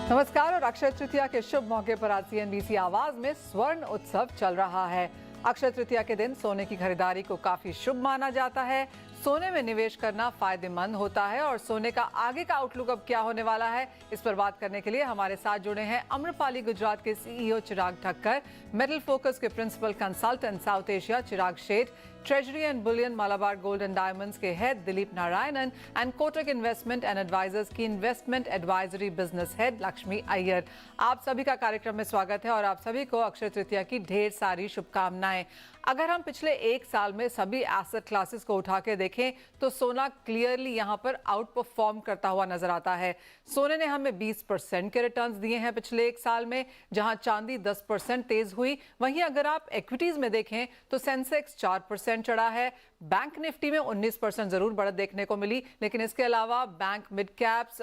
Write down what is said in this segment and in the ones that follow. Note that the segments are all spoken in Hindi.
नमस्कार और अक्षय तृतीया के शुभ मौके पर आज CNBC आवाज में स्वर्ण उत्सव चल रहा है। अक्षय तृतीया के दिन सोने की खरीदारी को काफी शुभ माना जाता है। सोने में निवेश करना फायदेमंद होता है और सोने का आगे का आउटलुक अब क्या होने वाला है, इस पर बात करने के लिए हमारे साथ जुड़े हैं अम्रपाली गुजरात के CEO Chirag Thakkar, metal focus के principal consultant South Asia Chirag Sheth, treasury and bullion Malabar gold and diamonds के head Dilip Narayanan and Kotak investment and advisers की investment advisory business head Lakshmi Iyer. आप सभी का कार्यक्रम में स्वागत है और आप सभी को अक्षय तृतीया की ढेर सारी शुभकामनाएं। अगर हम पिछले एक साल में सभी एसेट क्लासेस को उठा के देखें तो सोना क्लियरली यहां पर आउट परफॉर्म करता हुआ नजर आता है। सोने ने हमें 20% के रिटर्न्स दिए हैं पिछले एक साल में, जहां चांदी 10% तेज हुई। वहीं अगर आप इक्विटीज में देखें तो सेंसेक्स 4% चढ़ा है। बैंक निफ्टी में 19% जरूर बढ़त देखने को मिली, लेकिन इसके अलावा bank mid caps,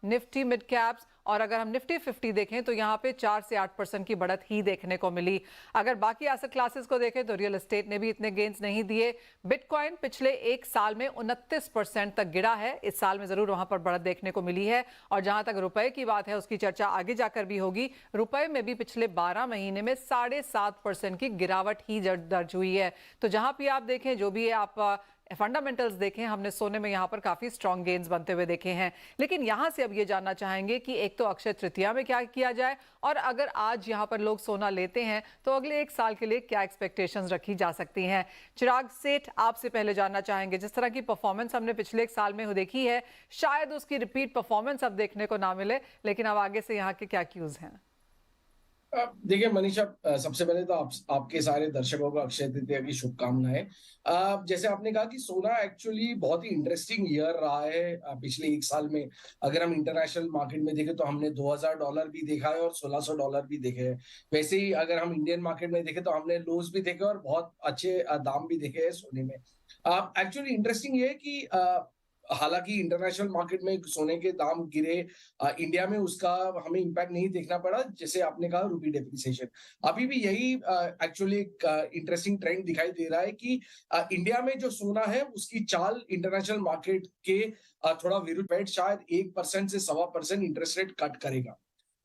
Nifty mid caps और अगर हम निफ्टी 50 देखें तो यहाँ पे 4 से 8% की बढ़त ही देखने को मिली। अगर बाकी एसेट क्लासेस को देखें तो रियल एस्टेट ने भी इतने गेन्स नहीं दिए। बिटकॉइन पिछले एक साल में 29% तक गिरा है। इस साल में जरूर वहां पर बढ़त देखने को मिली है। और जहां तक रुपए की बात है उसकी चर्चा आगे जाकर भी होगी। रुपए में भी पिछले 12 महीने में 7.5% की गिरावट ही दर्ज हुई है। तो जहां भी आप देखें, जो भी आप फंडामेंटल्स देखें, हमने सोने में यहाँ पर काफी स्ट्रॉन्ग गेन्स बनते हुए देखे हैं। लेकिन यहाँ से अब ये जानना चाहेंगे कि एक तो अक्षय तृतीया में क्या किया जाए और अगर आज यहाँ पर लोग सोना लेते हैं तो अगले एक साल के लिए क्या एक्सपेक्टेशंस रखी जा सकती हैं। चिराग सेठ, आपसे पहले जानना चाहेंगे, जिस तरह की परफॉर्मेंस हमने पिछले एक साल में देखी है, शायद उसकी रिपीट परफॉर्मेंस अब देखने को ना मिले, लेकिन अब आगे से यहाँ के क्या क्यूज हैं? देखिए मनीषा, सबसे पहले तो आपके सारे दर्शकों को अक्षय तृतीया की शुभकामनाएं। जैसे आपने कहा कि सोना एक्चुअली बहुत ही इंटरेस्टिंग ईयर रहा है पिछले एक साल में। अगर हम इंटरनेशनल मार्केट में देखें तो हमने $2000 भी देखा है और $1600 भी देखे हैं। वैसे ही अगर हम इंडियन मार्केट में देखें तो हमने लोज भी देखे और बहुत अच्छे दाम भी देखे हैं सोने में। एक्चुअली इंटरेस्टिंग ये है कि हालांकि इंटरनेशनल मार्केट में सोने के दाम गिरे, इंडिया में उसका हमें इम्पैक्ट नहीं देखना पड़ा। जैसे आपने कहा, रूपी डेप्रिसिएशन अभी भी यही एक्चुअली एक इंटरेस्टिंग ट्रेंड दिखाई दे रहा है कि इंडिया में जो सोना है उसकी चाल इंटरनेशनल मार्केट के थोड़ा विरुद्ध फेड शायद 1% से 1.25% इंटरेस्ट रेट कट करेगा।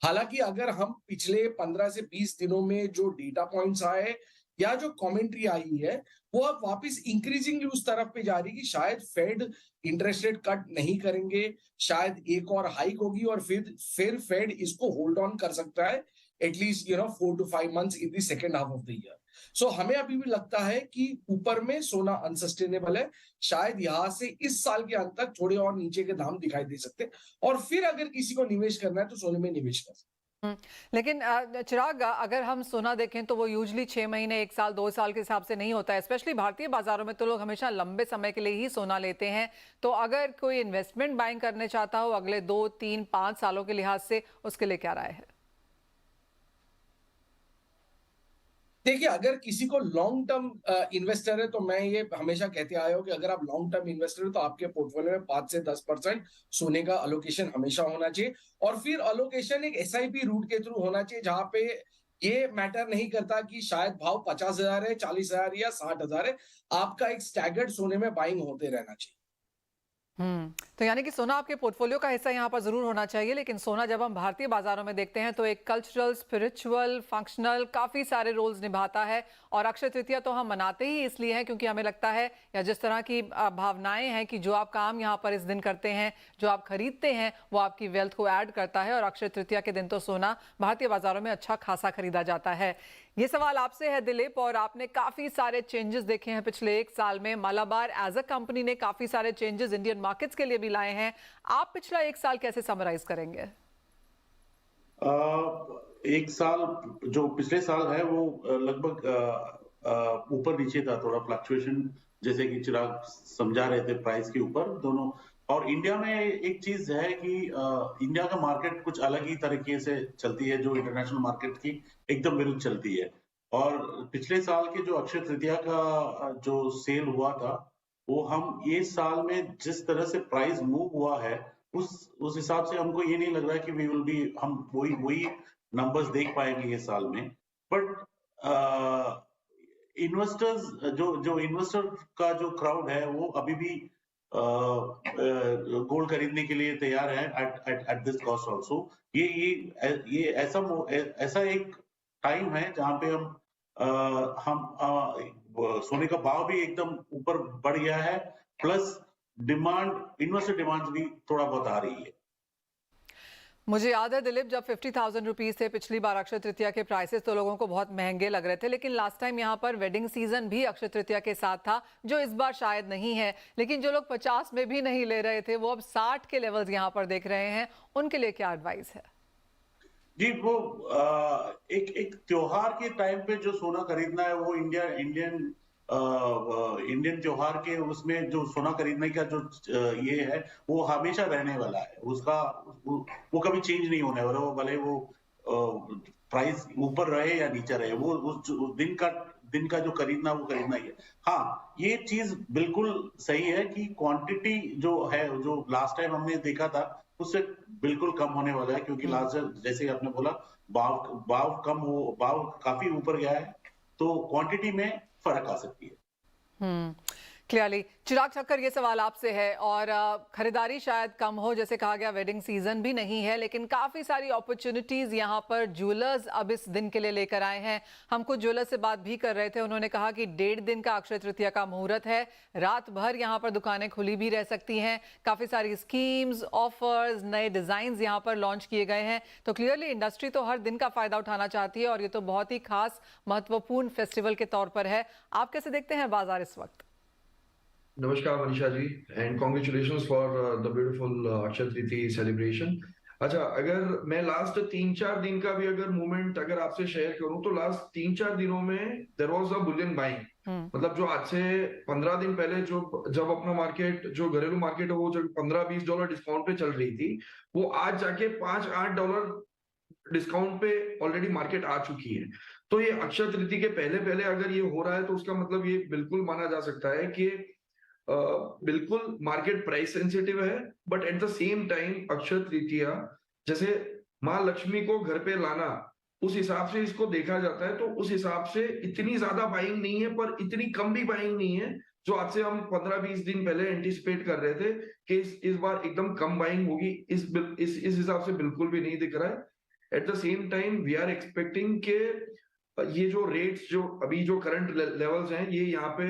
हालांकि अगर हम पिछले 15 से 20 दिनों में जो डेटा पॉइंट्स आए या जो कमेंट्री आई है वो अब वापस इंक्रीजिंगली उस तरफ पे जा रही है कि शायद फेड इंटरेस्ट रेट कट नहीं करेंगे, शायद एक और हाइक होगी और फिर फेड इसको होल्ड ऑन कर सकता है at least 4 to 5 months in the second half of the year. So हमें अभी भी लगता है कि ऊपर में सोना अनसस्टेनेबल है। शायद यहां से इस साल के अंत तक थोड़े और नीचे के दाम दिखाई दे सकते हैं और फिर अगर किसी को निवेश करना है तो सोने में निवेश कर सकते हैं। लेकिन चिराग, अगर हम सोना देखें तो वो यूजली 6 महीने, 1 साल, 2 साल के हिसाब से नहीं होता है। स्पेशली भारतीय बाजारों में तो लोग हमेशा लंबे समय के लिए ही सोना लेते हैं। तो अगर कोई इन्वेस्टमेंट बाइंग करने चाहता हो अगले 2, 3, 5 सालों के लिहाज से, उसके लिए क्या राय है? देखिए, अगर किसी को लॉन्ग टर्म इन्वेस्टर है तो मैं ये हमेशा कहते आया हूं कि अगर आप लॉन्ग टर्म इन्वेस्टर है तो आपके पोर्टफोलियो में 5 से 10% सोने का अलोकेशन हमेशा होना चाहिए। और फिर अलोकेशन एक SIP रूट के थ्रू होना चाहिए जहां पे ये मैटर नहीं करता कि शायद भाव 50,000 है, 40,000 या 60,000 है। आपका एक स्टैगर्ड सोने में बाइंग होते रहना चाहिए। तो यानी कि सोना आपके पोर्टफोलियो का हिस्सा यहाँ पर जरूर होना चाहिए। लेकिन सोना जब हम भारतीय बाजारों में देखते हैं तो एक कल्चरल, स्पिरिचुअल, फंक्शनल काफी सारे रोल्स निभाता है। और अक्षय तृतीया तो हम मनाते ही इसलिए हैं क्योंकि हमें लगता है, या जिस तरह की भावनाएं हैं कि जो आप काम यहाँ पर इस दिन करते हैं, जो आप खरीदते हैं, वो आपकी वेल्थ को ऐड करता है। और अक्षय तृतीया के दिन तो सोना भारतीय बाजारों में अच्छा खासा खरीदा जाता है। ये सवाल आपसे है दिलीप, और आपने काफी सारे चेंजेस देखे हैं पिछले एक साल में। मलाबार एज अ कंपनी ने काफी सारे चेंजेस इंडियन मार्केट्स के लिए भी लाए हैं। आप पिछला एक साल कैसे समराइज करेंगे? एक साल, जो पिछले साल है वो लगभग ऊपर नीचे था, थोड़ा फ्लक्चुएशन, जैसे कि चिराग समझा रहे थे, प्राइस के ऊपर दोनों। और इंडिया में एक चीज है कि इंडिया का मार्केट कुछ अलग ही तरीके से चलती है, जो इंटरनेशनल मार्केट की एकदम विरुद्ध चलती है। और पिछले साल के जो अक्षय तृतीया का जो सेल हुआ था, वो हम ये साल में जिस तरह से प्राइस मूव हुआ है उस हिसाब से हमको ये नहीं लग रहा है कि हम वही नंबर्स देख पाएंगे ये साल में। बट इन्वेस्टर्स, जो इन्वेस्टर का जो क्राउड है वो अभी भी गोल्ड खरीदने के लिए तैयार है एट दिस कॉस्ट ऑल्सो। ये ऐसा एक टाइम है जहाँ पे सोने का भाव भी एकदम ऊपर बढ़ गया है, प्लस इन्वेस्टर डिमांड भी थोड़ा बहुत आ रही है। मुझे याद है दिलीप, जब 50,000 रुपीज थे पिछली बार अक्षय तृतीया के प्राइसेस, तो लोगों को बहुत महंगे लग रहे थे। लेकिन लास्ट टाइम यहाँ पर वेडिंग सीजन भी अक्षय तृतीया के साथ था, जो इस बार शायद नहीं है। लेकिन जो लोग 50 में भी नहीं ले रहे थे, वो अब 60 के लेवल्स यहाँ पर देख रहे हैं, उनके लिए क्या एडवाइस है? जी, वो एक त्योहार के टाइम पे जो सोना खरीदना है, वो इंडियन त्योहार के उसमें जो सोना खरीदने का जो ये है, वो हमेशा रहने वाला है। वो कभी चेंज नहीं होने वाला। वो भले वो प्राइस ऊपर रहे या नीचे रहे, वो उस दिन का जो खरीदना, वो खरीदना ही है। हाँ, ये चीज बिल्कुल सही है कि क्वांटिटी जो है, जो लास्ट टाइम हमने देखा था, उससे बिल्कुल कम होने वाला है, क्योंकि लास्ट जैसे आपने बोला, भाव काफी ऊपर गया है, तो क्वांटिटी में फर्क आ सकती है। क्लियरली। चिराग ठक्कर, ये सवाल आपसे है, और खरीदारी शायद कम हो, जैसे कहा गया वेडिंग सीजन भी नहीं है, लेकिन काफी सारी अपॉर्चुनिटीज यहाँ पर ज्वेलर्स अब इस दिन के लिए लेकर आए हैं। हम कुछ ज्वेलर्स से बात भी कर रहे थे, उन्होंने कहा कि 1.5 दिन का अक्षय तृतीया का मुहूर्त है, रात भर यहाँ पर दुकानें खुली भी रह सकती हैं। काफी सारी स्कीम्स, ऑफर्स, नए डिजाइन यहाँ पर लॉन्च किए गए हैं। तो क्लियरली इंडस्ट्री तो हर दिन का फायदा उठाना चाहती है, और ये तो बहुत ही खास महत्वपूर्ण फेस्टिवल के तौर पर है। आप कैसे देखते हैं बाजार इस वक्त? नमस्कार Manisha ji, and congratulations for the beautiful Akshaya Tritiya celebration. अच्छा, अगर मैं लास्ट 3-4 दिन का भी अगर मूवमेंट अगर आपसे शेयर करूं, तो लास्ट 3-4 दिनों में there was a bullion buying. मतलब जो आज से 15 दिन पहले जब अपना मार्केट, जो घरेलू मार्केट है, वो जब $15-20 डिस्काउंट पे चल रही थी, वो आज जाके $5-8 डिस्काउंट पे ऑलरेडी मार्केट आ चुकी है। तो ये अक्षय तृतीया के पहले पहले अगर ये हो रहा है, तो उसका मतलब ये बिल्कुल माना जा सकता है कि बिल्कुल मार्केट प्राइस सेंसिटिव है, but at the same time Akshaya Tritiya जैसे माँ लक्ष्मी को घर पे लाना, उस हिसाब से इसको देखा जाता है। तो उस हिसाब से इतनी ज्यादा बाइंग नहीं है, पर इतनी कम भी बाइंग नहीं है जो आज से हम 15-20 दिन पहले एंटिसिपेट कर रहे थे कि इस बार एकदम कम बाइंग होगी। इस हिसाब से बिल्कुल भी नहीं दिख रहा है। At the same time we are expecting के ये जो रेट्स जो अभी जो करंट लेवल्स हैं, ये यहाँ पे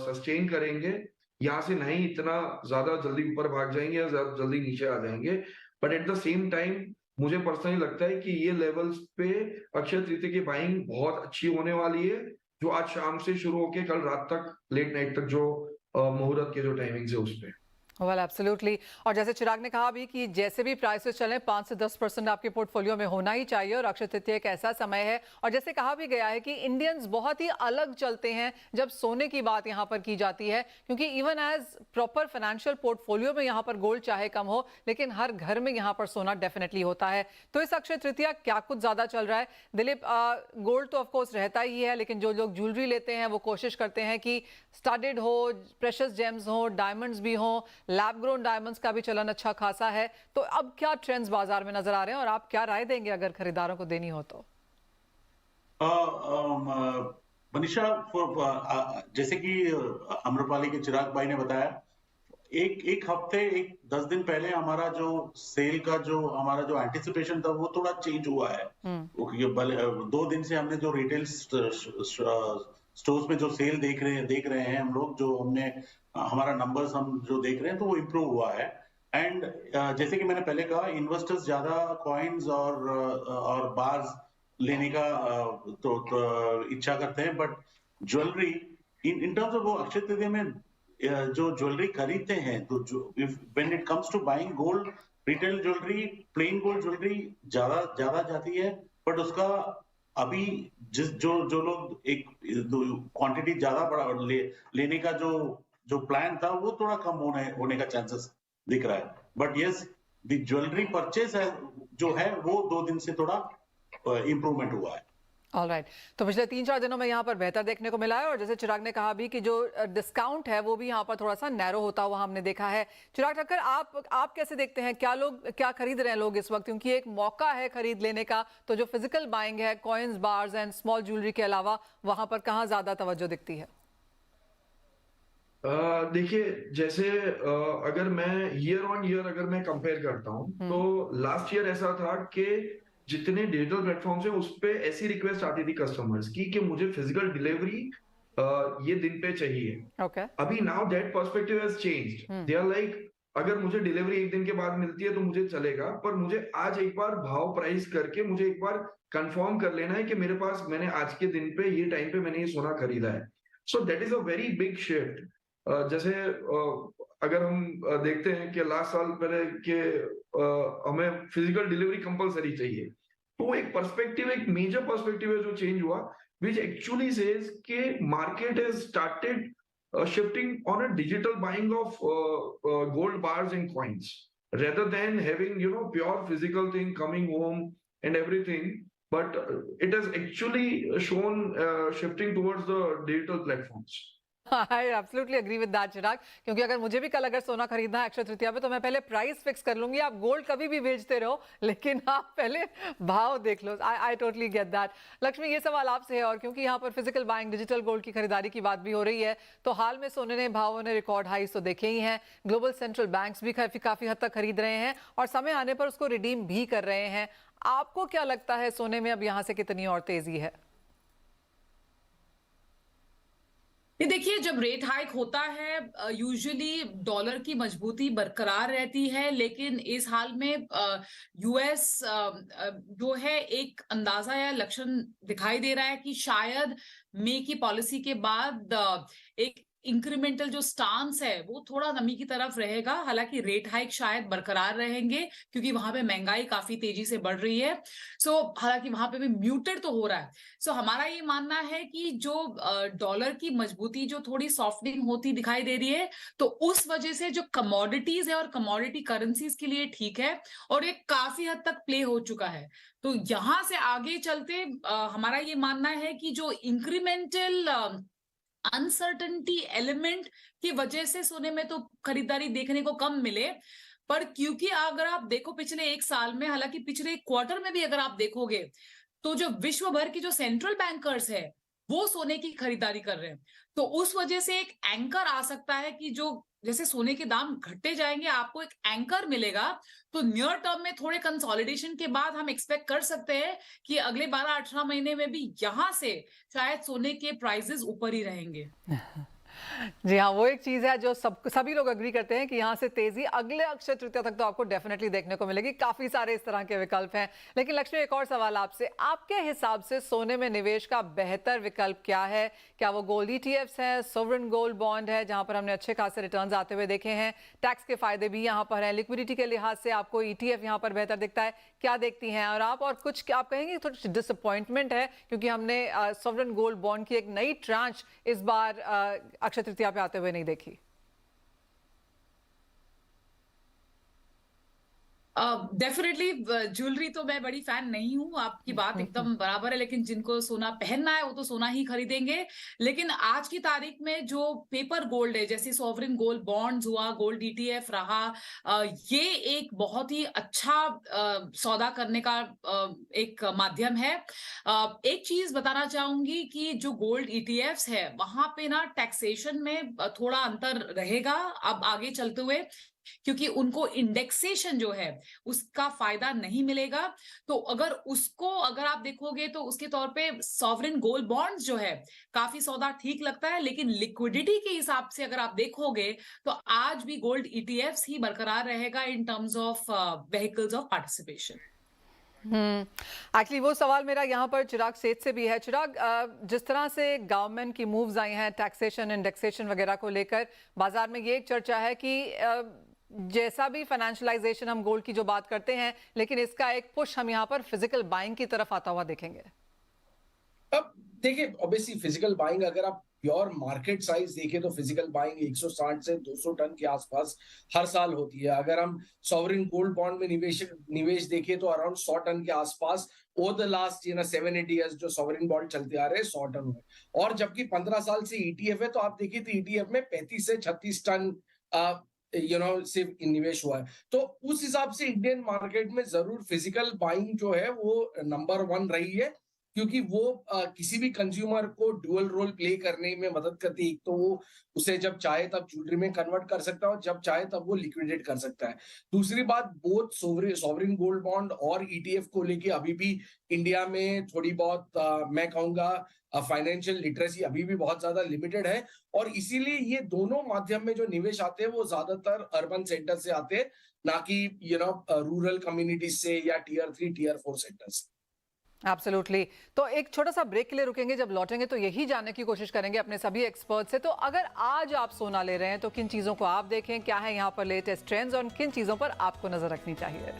सस्टेन करेंगे, यहाँ से नहीं इतना ज्यादा जल्दी ऊपर भाग जाएंगे या जल्दी नीचे आ जाएंगे। But at the same time मुझे पर्सनली लगता है कि ये लेवल्स पे अक्षय तृतीया की बाइंग बहुत अच्छी होने वाली है, जो आज शाम से शुरू होके कल रात तक, लेट नाइट तक जो मुहूर्त के जो टाइमिंग है उस पे। Well absolutely. और जैसे चिराग ने कहा भी कि जैसे भी प्राइसेस चलें, 5 से 10% आपके पोर्टफोलियो में होना ही चाहिए, और अक्षय तृतीया एक ऐसा समय है। और जैसे कहा भी गया है कि इंडियंस बहुत ही अलग चलते हैं जब सोने की बात यहाँ पर की जाती है, क्योंकि even as proper financial portfolio में यहाँ पर गोल्ड चाहे कम हो, लेकिन हर घर में यहाँ पर सोना डेफिनेटली होता है। तो इस अक्षय तृतीया क्या कुछ ज्यादा चल रहा है दिलीप? गोल्ड तो ऑफकोर्स रहता ही है, लेकिन जो लोग ज्वेलरी लेते हैं वो कोशिश करते हैं कि स्टडेड हो, प्रेशियस जेम्स हो, डायमंड्स भी हो, लैब ग्रोन डायमंड्स का भी चलन अच्छा खासा है। तो अब क्या ट्रेंड्स बाजार में नजर आ रहे हैं, और आप क्या राय देंगे अगर खरीदारों को देनी हो तो? मनीषा, जैसे कि अम्रपाली के चिराग भाई ने बताया, एक हफ्ते 10 दिन पहले हमारा जो सेल का हमारा जो एंटिसिपेशन था, वो थोड़ा चेंज हुआ है। 2 दिन से हमने जो रिटेल स्टोर्स में जो सेल देख रहे हैं हम लोग, जो हमारा नंबर्स हम जो देख रहे हैं, तो वो इम्प्रूव हुआ है। एंड जैसे कि मैंने पहले कहा, इन्वेस्टर्स ज्यादा कॉइन्स और बार्स लेने का तो इच्छा करते हैं, but jewellery in terms of वो अक्षय तृतीया में जो ज्वेलरी खरीदते हैं, तो when it comes to buying gold, retail jewellery, plain gold jewellery ज्यादा जाती है, बट उसका अभी जो लोग एक क्वांटिटी ज्यादा बड़ा लेने का जो प्लान था, वो थोड़ा कम होने का चांसेस दिख रहा है। But yes, the jewellery purchase है जो है, वो 2 दिन से थोड़ा इंप्रूवमेंट हुआ है। ऑलराइट। तो पिछले 3-4 दिनों में यहाँ पर बेहतर देखने को मिला है, और जैसे चिराग ने कहा भी कि जो डिस्काउंट है वो भी यहाँ पर थोड़ा सा नैरो होता हुआ हमने देखा है। चिराग ठक्कर, आप कैसे देखते हैं, क्या खरीद रहे हैं लोग इस वक्त? क्योंकि एक मौका है खरीद लेने का, तो जो फिजिकल बाइंग है, coins, bars and small jewellery के अलावा, वहां पर कहाँ ज्यादा तवज्जो दिखती है? देखिए, जैसे अगर मैं ईयर ऑन ईयर अगर मैं कंपेयर करता हूँ तो लास्ट ईयर ऐसा था कि जितने डिजिटल प्लेटफॉर्म्स हैं उस पे ऐसी रिक्वेस्ट आती थी कस्टमर्स की कि मुझे फिजिकल डिलीवरी ये दिन पे चाहिए। ओके। अभी now that perspective has changed. They are like, अगर मुझे डिलीवरी एक दिन के बाद मिलती है तो मुझे चलेगा, पर मुझे आज एक बार भाव प्राइस करके मुझे एक बार कंफर्म कर लेना है कि मेरे पास मैंने आज के दिन पे ये टाइम पे मैंने ये सोना खरीदा है। So that is a very big shift. जैसे अगर हम देखते हैं कि लास्ट साल पहले के हमें फिजिकल डिलीवरी कंपलसरी चाहिए, तो एक पर्सपेक्टिव, एक मेजर पर्सपेक्टिव है जो चेंज हुआ, which actually says कि market has started shifting on a digital buying of gold bars and coins rather than having, you know, pure physical thing coming home and everything. But it has actually shown shifting towards the digital platforms. I absolutely agree with that Chirag, क्योंकि अगर मुझे भी कल अगर सोना खरीदना है अक्षय तृतीया पे तो मैं पहले प्राइस फिक्स कर लूंगी। आप गोल्ड कभी भी बेचते रहो, लेकिन आप पहले भाव देख लो। I totally get that. Lakshmi, ये सवाल आपसे है, और क्योंकि यहाँ पर फिजिकल बाइंग, डिजिटल गोल्ड की खरीदारी की बात भी हो रही है, तो हाल में सोने ने भावों ने रिकॉर्ड हाईस तो देखे ही हैं। ग्लोबल सेंट्रल बैंक्स भी काफी हद तक खरीद रहे हैं और समय आने पर उसको रिडीम भी कर रहे हैं। आपको क्या लगता है सोने में अब यहाँ से कितनी और तेजी है? ये देखिए, जब रेट हाइक होता है यूजुअली डॉलर की मजबूती बरकरार रहती है, लेकिन इस हाल में यूएस जो है एक अंदाजा या लक्षण दिखाई दे रहा है कि शायद मई की पॉलिसी के बाद एक इंक्रीमेंटल जो स्टांस है वो थोड़ा नमी की तरफ रहेगा। हालांकि रेट हाइक शायद बरकरार रहेंगे क्योंकि वहां पे महंगाई काफी तेजी से बढ़ रही है। हालांकि वहां पे भी म्यूटेड तो हो रहा है। हमारा ये मानना है कि जो डॉलर की मजबूती जो थोड़ी सॉफ्टनिंग होती दिखाई दे रही है, तो उस वजह से जो कमोडिटीज है और कमोडिटी करेंसीज के लिए ठीक है और ये काफी हद तक प्ले हो चुका है। तो यहां से आगे चलते हमारा ये मानना है कि जो इंक्रीमेंटल अनसर्टेनिटी एलिमेंट की वजह से सोने में तो खरीदारी देखने को कम मिले, पर क्योंकि अगर आप देखो पिछले एक साल में, हालांकि पिछले क्वार्टर में भी अगर आप देखोगे, तो जो विश्व भर की जो सेंट्रल बैंकर्स है वो सोने की खरीदारी कर रहे हैं। तो उस वजह से एक एंकर आ सकता है कि जो जैसे सोने के दाम घटते जाएंगे आपको एक एंकर मिलेगा। तो नियर टर्म में थोड़े कंसोलिडेशन के बाद हम एक्सपेक्ट कर सकते हैं कि अगले 12-18 महीने में भी यहां से शायद सोने के प्राइसेस ऊपर ही रहेंगे। जी हाँ, वो एक चीज है जो सभी लोग अग्री करते हैं कि यहाँ से तेजी अगले अक्षय तृतीया तक तो आपको डेफिनेटली देखने को मिलेगी। काफी सारे इस तरह के विकल्प हैं। लेकिन लक्ष्मी, एक और सवाल आपसे, आपके हिसाब से सोने में निवेश का बेहतर विकल्प क्या है? क्या वो गोल्ड ईटीएफ्स है, सोवरेन गोल्ड बॉन्ड है जहां पर हमने अच्छे खासे रिटर्न्स आते हुए देखे हैं, टैक्स के फायदे भी यहाँ पर हैं, लिक्विडिटी के लिहाज से आपको ईटीएफ यहाँ पर बेहतर दिखता है? क्या देखती हैं और आप? और कुछ आप कहेंगे थोड़ी डिसअपॉइंटमेंट है क्योंकि हमने सोवरेन गोल्ड बॉन्ड की एक नई ट्रांच इस बार अक्षय तृतीया पे आते हुए नहीं देखी? डेफिनेटली ज्वेलरी तो मैं बड़ी फैन नहीं हूँ, आपकी बात एकदम बराबर है, लेकिन जिनको सोना पहनना है वो तो सोना ही खरीदेंगे। लेकिन आज की तारीख में जो पेपर गोल्ड है, जैसे सॉवरेन गोल्ड बॉन्ड्स हुआ, गोल्ड ईटीएफ रहा, ये एक बहुत ही अच्छा सौदा करने का एक माध्यम है। एक चीज बताना चाहूंगी कि जो गोल्ड ईटीएफ्स है वहां पे ना टैक्सेशन में थोड़ा अंतर रहेगा अब आगे चलते हुए, क्योंकि उनको इंडेक्सेशन जो है उसका फायदा नहीं मिलेगा। तो अगर आप देखोगे तो उसके तौर पे सॉवरेन गोल्ड बॉन्ड्स जो है काफी सौदा ठीक लगता है, लेकिन लिक्विडिटी के हिसाब से अगर आप देखोगे तो आज भी गोल्ड ईटीएफ्स ही बरकरार रहेगा इन terms of vehicles of participation. Actually वो सवाल मेरा यहाँ पर चिराग सेठ से भी है। चिराग, जिस तरह से गवर्नमेंट की मूव्स आई हैं टैक्सेशन, इंडेक्सेशन वगैरह को लेकर, बाजार में ये एक चर्चा है कि जैसा भी फाइनेंशियलाइजेशन हम गोल्ड की जो बात करते हैं, लेकिन इसका एक पुश हम यहाँ पर फिजिकल बाइंग की तरफ आता हुआ देखेंगे। अब देखिए, ऑब्वियसली फिजिकल बाइंग, अगर आप प्योर मार्केट साइज देखें तो फिजिकल बाइंग 160 से 200 टन के आसपास हर साल होती है। अगर हम सॉवरेन गोल्ड बॉन्ड में निवेश देखें तो अराउंड 100 टन के आसपास ओवर द लास्ट 7-8 इयर्स जो सॉवरेन बॉन्ड चलते आ रहे हैं 100 टन हुए। और जबकि 15 साल से ईटीएफ है, तो आप देखिए तो ईटीएफ में 35 से 36 टन सिर्फ निवेश हुआ है। तो उस हिसाब से इंडियन मार्केट में जरूर फिजिकल बाइंग जो है वो नंबर 1 रही है। क्योंकि वो किसी भी कंज्यूमर को डुअल रोल प्ले करने में मदद करती है। एक तो वो उसे जब चाहे तब ज्वेलरी में कन्वर्ट कर सकता है और जब चाहे तब वो लिक्विडेट कर सकता है। दूसरी बात, बोथ सॉवरेन गोल्ड बॉन्ड और ईटीएफ को लेके अभी भी इंडिया में थोड़ी बहुत मैं कहूंगा फाइनेंशियल लिटरेसी अभी भी बहुत ज्यादा लिमिटेड है, और इसीलिए ये दोनों माध्यम में जो निवेश आते हैं वो ज्यादातर अर्बन सेंटर से आते हैं, ना कि रूरल कम्युनिटीज से या टियर 3 टियर 4 सेंटर्स। एब्सोल्युटली। तो एक छोटा सा ब्रेक के लिए रुकेंगे, जब लौटेंगे तो यही जानने की कोशिश करेंगे अपने सभी एक्सपर्ट से। तो अगर आज आप सोना ले रहे हैं तो किन चीज़ों को आप देखें, क्या है यहाँ पर लेटेस्ट ट्रेंड्स और किन चीज़ों पर आपको नजर रखनी चाहिए।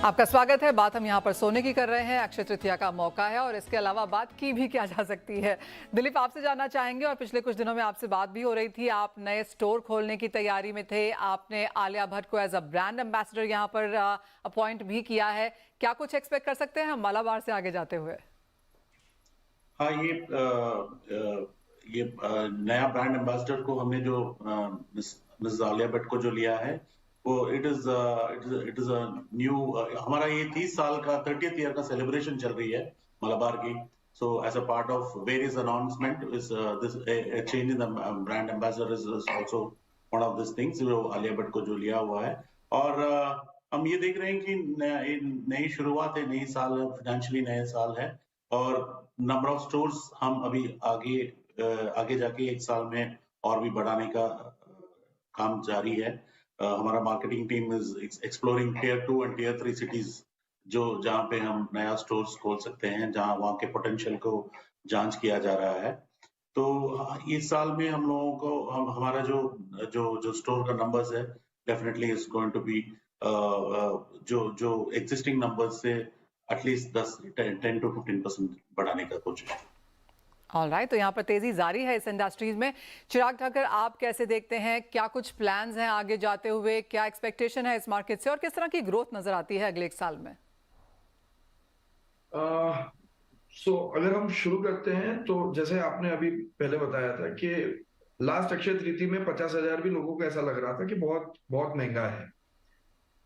आपका स्वागत है। बात हम यहाँ पर सोने की कर रहे हैं। अक्षय तृतीया का मौका है और इसके अलावा बात की भी क्या जा सकती है। दिलीप, आपसे जानना चाहेंगे, और पिछले कुछ दिनों में आपसे बात भी हो रही थी, आप नए स्टोर खोलने की तैयारी में थे, आपने आलिया भट्ट को एज अ ब्रांड एम्बेसडर यहाँ पर अपॉइंट भी किया है। क्या कुछ एक्सपेक्ट कर सकते हैं हम मालाबार से आगे जाते हुए? हाँ, ये नया ब्रांड एम्बेसडर को हमने जो मिस आलिया भट्ट को जो लिया है, वो इट इज अ न्यू, हमारा ये 30 साल का 30th ईयर का सेलिब्रेशन चल रही है मलाबार की। So as a part of various announcement is this change in the brand ambassador is also one of this things जो आलिया भट्ट को जो लिया हुआ है। और हम ये देख रहे हैं कि नई शुरुआत है, नई साल है, फाइनेंशियली नया साल है, और नंबर ऑफ स्टोर्स हम अभी आगे जाके एक साल में और भी बढ़ाने का काम जारी है। हमारा marketing team is exploring tier 2 and tier 3 cities, जो जहाँ पे हम नया स्टोर्स खोल सकते हैं, जहाँ वहाँ के पोटेंशियल को जांच किया जा रहा है। तो इस साल में हम लोगों को हमारा जो स्टोर का नंबर्स है, definitely is going to be जो एग्जिस्टिंग नंबर्स से एटलीस्ट 10 to 15% बढ़ाने का कोशिश है। ऑलराइट, तो यहाँ पर तेजी जारी है इस इंडस्ट्रीज में। चिराग ठाकर, आप कैसे देखते हैं, क्या कुछ प्लान्स हैं आगे जाते हुए, क्या एक्सपेक्टेशन है इस मार्केट से और किस तरह की ग्रोथ नजर आती है अगले एक साल में? अगर हम शुरू करते हैं तो जैसे आपने अभी पहले बताया था कि लास्ट अक्षय तृतीया में 50,000 भी लोगों को ऐसा लग रहा था कि बहुत बहुत महंगा है।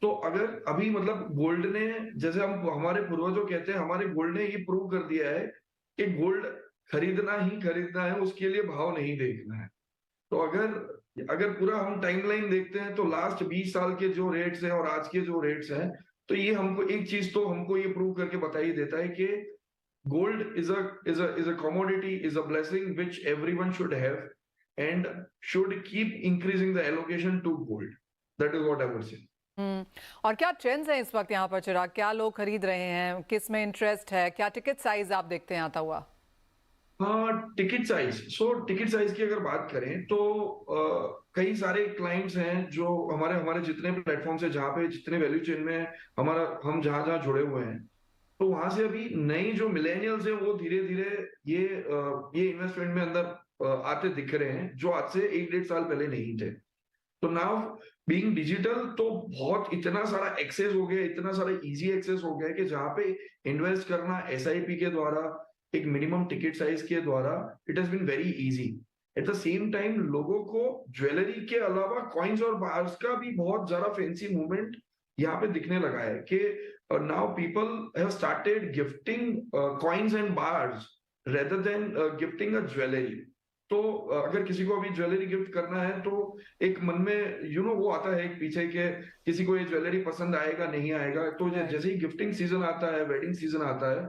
तो अगर अभी मतलब गोल्ड ने, जैसे हम हमारे पूर्वजों कहते हैं, हमारे गोल्ड ने ये प्रूव कर दिया है कि गोल्ड खरीदना ही खरीदना है, उसके लिए भाव नहीं देखना है। तो अगर पूरा हम टाइमलाइन देखते हैं तो लास्ट 20 साल के जो रेट्स हैं और आज के जो रेट्स हैं, तो ये हमको एक चीज तो हमको ये प्रूव करके बता ही देता है कि gold is a commodity, is a blessing which everyone should have and should keep increasing the allocation to gold. That is what I would say. और क्या ट्रेंड्स हैं इस वक्त यहाँ पर चिराग, क्या लोग खरीद रहे हैं, किस में इंटरेस्ट है, क्या टिकट साइज आप देखते हैं आता हुआ? हाँ, टिकट साइज की अगर बात करें तो कई सारे क्लाइंट्स हैं जो हमारे जितने प्लेटफॉर्म्स है, जहाँ पे जितने वैल्यू चेन में हम जहाँ जुड़े हुए हैं, तो वहां से अभी नई जो मिलेनियल्स हैं वो धीरे धीरे ये इन्वेस्टमेंट में अंदर आते दिख रहे हैं, जो आज से 1-1.5 साल पहले नहीं थे। तो नाउ बीइंग डिजिटल, तो बहुत इतना सारा एक्सेस हो गया, इतना सारा इजी एक्सेस हो गया कि जहाँ पे इन्वेस्ट करना SIP के द्वारा, एक मिनिमम टिकट साइज के द्वारा, it has been very easy. At the same time लोगों को ज्वेलरी के अलावा कॉइन्स और बार्स का भी बहुत ज्यादा फैंसी मूवमेंट यहाँ पे दिखने लगा है कि now people have started gifting coins and bars rather than gifting a jewellery. तो अगर किसी को अभी ज्वेलरी गिफ्ट करना है तो एक मन में वो आता है एक पीछे के किसी को ये ज्वेलरी पसंद आएगा नहीं आएगा। तो जैसे ही गिफ्टिंग सीजन आता है, वेडिंग सीजन आता है,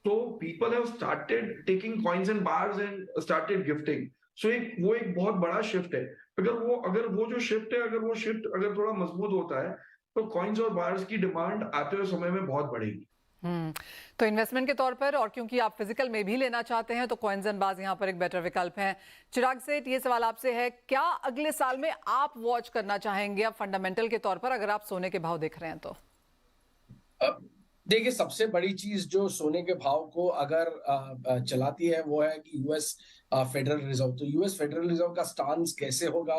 तो people have started taking coins and bars and started gifting. So वो एक बहुत बड़ा शिफ्ट है। अगर वो जो शिफ्ट है, अगर थोड़ा मजबूत होता है तो कॉइन्स और बार्स की डिमांड आते हुए समय में बहुत बढ़ेगी। तो इन्वेस्टमेंट के तौर पर, और क्योंकि आप फिजिकल में भी लेना चाहते हैं, तो कॉइन्स एंड बार्स यहाँ पर एक बेटर विकल्प है। चिराग सेठ, ये सवाल आपसे है, क्या अगले साल में आप वॉच करना चाहेंगे अब फंडामेंटल के तौर पर, अगर आप सोने के भाव देख रहे हैं तो? देखिए, सबसे बड़ी चीज जो सोने के भाव को अगर चलाती है वो है कि यूएस फेडरल रिजर्व। तो यूएस फेडरल रिजर्व का स्टांस कैसे होगा,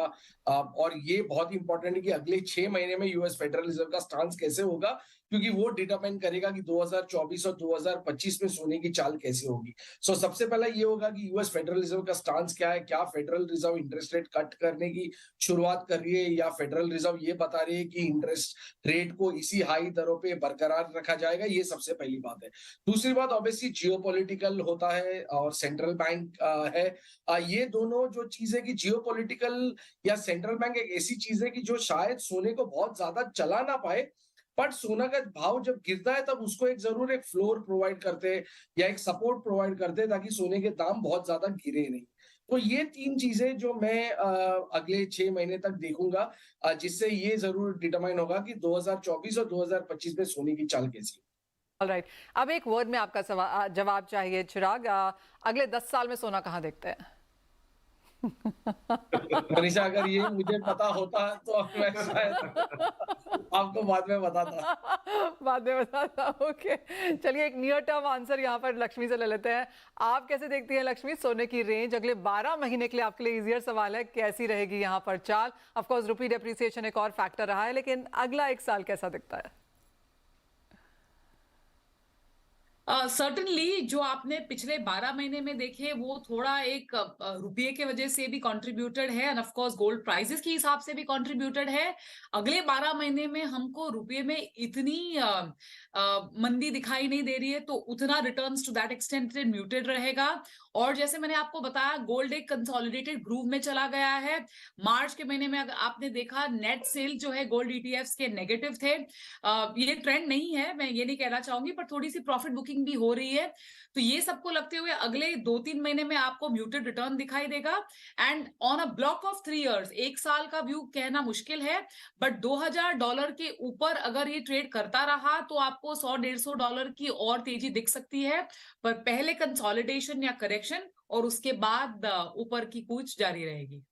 और ये बहुत इंपॉर्टेंट है कि अगले 6 महीने में यूएस फेडरल रिजर्व का स्टांस कैसे होगा, क्योंकि वो डिटरमाइन करेगा कि 2024 और 2025 में सोने की चाल कैसे होगी। सो सबसे पहला ये होगा कि यूएस फेडरल रिजर्व का स्टांस क्या है, क्या federal reserve interest rate cut करने की शुरुआत कर रही है या फेडरल रिजर्व ये बता रही है कि इंटरेस्ट रेट को इसी हाई दरों पे बरकरार रखा जाएगा, ये सबसे पहली बात है। दूसरी बात ऑब्वियसली जियोपॉलिटिकल होता है और सेंट्रल बैंक है। ये दोनों जो चीज है कि जियोपॉलिटिकल या सेंट्रल बैंक एक ऐसी चीज है कि जो शायद सोने को बहुत ज्यादा चला ना पाए, बट सोना का भाव जब गिरता है तब उसको एक जरूर एक फ्लोर प्रोवाइड करते हैं या एक सपोर्ट प्रोवाइड करते हैं ताकि सोने के दाम बहुत ज्यादा गिरे नहीं। तो ये तीन चीजें जो मैं अगले 6 महीने तक देखूंगा, जिससे ये जरूर डिटरमाइन होगा कि 2024 और 2025 में सोने की चाल कैसी है। ऑलराइट, अब एक वर्ड में आपका जवाब चाहिए चिराग। अगले 10 साल में सोना कहाँ देखते हैं? मनीषा, अगर ये मुझे पता होता तो मैं शायद आपको बाद में बताता। बाद में बताता, ओके। चलिए एक नियर टर्म आंसर यहाँ पर लक्ष्मी से ले लेते हैं। आप कैसे देखती हैं लक्ष्मी, सोने की रेंज अगले 12 महीने के लिए? आपके लिए इजियर सवाल है, कैसी रहेगी यहाँ पर चाल? ऑफ कोर्स रुपी डेप्रिसिएशन एक और फैक्टर रहा है, लेकिन अगला एक साल कैसा दिखता है? सर्टनली जो आपने पिछले 12 महीने में देखे वो थोड़ा एक रुपये के वजह से भी कंट्रीब्यूटेड है end of course gold prices के हिसाब से भी कंट्रीब्यूटेड है। अगले 12 महीने में हमको रुपये में इतनी मंदी दिखाई नहीं दे रही है, तो उतना returns to that extent muted रहेगा। और जैसे मैंने आपको बताया, गोल्ड एक कंसोलिडेटेड ग्रूव में चला गया है। मार्च के महीने में अगर आपने देखा, नेट सेल जो है गोल्ड ईटीएफ्स के नेगेटिव थे। ये ट्रेंड नहीं है, मैं ये नहीं कहना चाहूंगी, पर थोड़ी सी प्रॉफिट बुकिंग भी हो रही है। तो ये सबको लगते हुए अगले 2-3 महीने में आपको म्यूटेड रिटर्न दिखाई देगा। And on a block of 3 years, एक साल का व्यू कहना मुश्किल है, बट $2000 के ऊपर अगर ये ट्रेड करता रहा तो आपको $100-150 की और तेजी दिख सकती है। पर पहले कंसोलिडेशन या करेक्शन और उसके बाद ऊपर की कूच जारी रहेगी।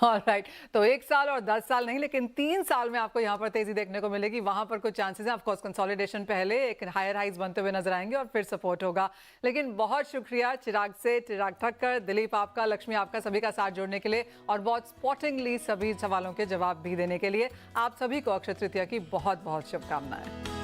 ऑलराइट, तो 1 साल और 10 साल नहीं, लेकिन 3 साल में आपको यहाँ पर तेजी देखने को मिलेगी। वहां पर कुछ चांसेस हैं। ऑफ कोर्स कंसोलिडेशन पहले, एक हायर हाइज बनते हुए नजर आएंगे और फिर सपोर्ट होगा। लेकिन बहुत शुक्रिया चिराग ठक्कर, दिलीप आपका, लक्ष्मी आपका, सभी का साथ जोड़ने के लिए और बहुत स्पॉटिंगली सभी सवालों के जवाब भी देने के लिए। आप सभी को अक्षय तृतीया की बहुत बहुत शुभकामनाएं।